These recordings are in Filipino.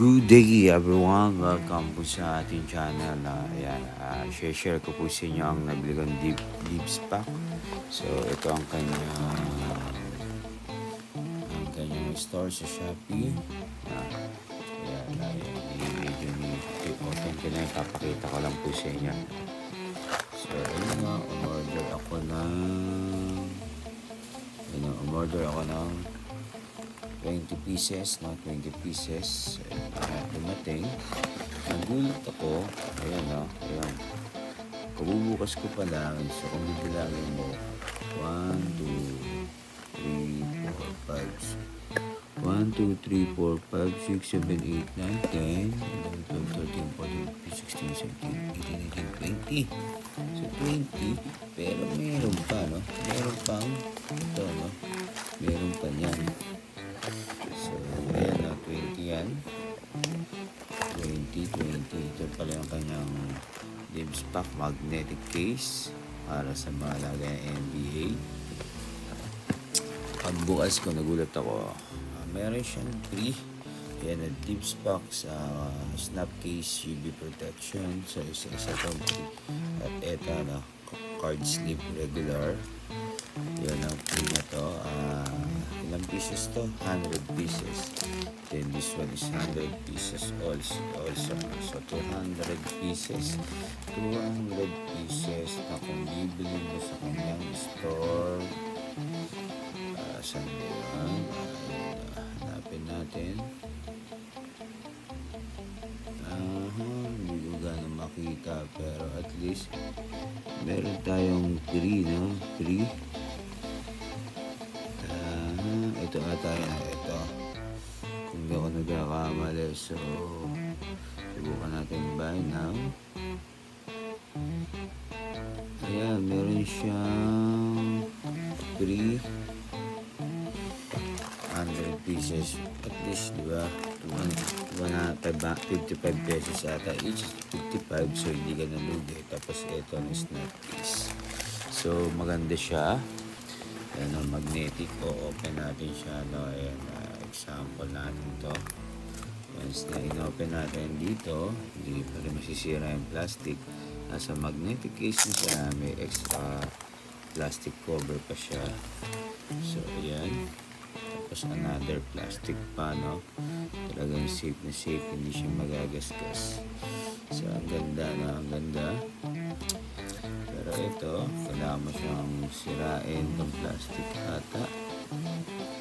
Good day everyone, welcome po sa ating channel na share ko po sa inyo ang nabili kong Dibbs pack. So ito ang kanyang store sa Shopee. Medyo open ko na, ipapakita ko lang po sa inyo. So ayun nga, umorder ako ng 20 pieces, not 20 pieces. Dumating. Nagulat ako. Ayan. Kabubukas ko pa lang. So, kung bibilangin mo, 1, 2, 3, 4, 5, 1, 2, 3, 4, 5, 6, 7, 8, 9, 10, 11, 12, 13, 14, 15, 16, 17, 18, 19, 20. So, 20. Pero meron pa, no? Meron pang ito, no? Meron pa niyan. So, ayan na, 20 yan. 20. Ito pala yung kanyang Dibbs pack magnetic case para sa mga lagay ng NBA. Pagbukas ko, nagulat ako. Meron siyang 3. Ayan na, Dibbs pack sa snap case UV protection. So, isa-isa itong 3. At ito na, card slip regular. Yun ang free na to. Ilang pieces to? 100 pieces. Then this one is 100 pieces also. So 200 pieces. 200 pieces na kung bibili mo sa kanyang store. Saan ba yun? Hanapin natin. Hindi ko gano'ng makita, pero at least meron tayong free, no? Free. Ito ata yan. Ito. Kung hindi ako nagkakamali. So, subukan natin buy now. Ayan, meron siyang free 100 pieces. At least, di ba? 55 pesos ata. Each is 55. So, hindi ka nalugi. Tapos, ito ang snap piece. So, maganda siya. Ayan o, magnetic. O-open natin siya. No? Ayan, example natin to. Once na in-open natin dito, hindi pa rin masisira yung plastic. Nasa magnetic case na siya. May extra plastic cover pa siya. So, ayan. Tapos another plastic pa, no? Talagang safe na safe. Hindi siya magagasgas. So, ang ganda na. Ang ganda. Pero ito, kailangan mo siyang sirain ng plastic ata.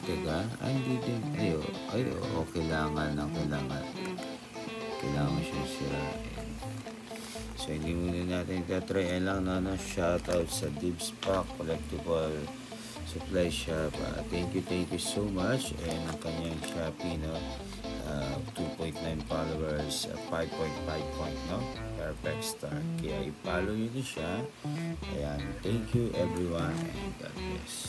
Teka, hindi din. Kailangan. Kailangan mo siyang sirain. So, hindi muna natin itatry. Lang na shoutout sa Dibbs pack collectible supply shop. Thank you so much. And ang kanyang Shopee, no? 2.9 followers, 5.5 point, no? Perfect star. Kaya i-follow nyo na siya. Ayan. Thank you everyone and God bless.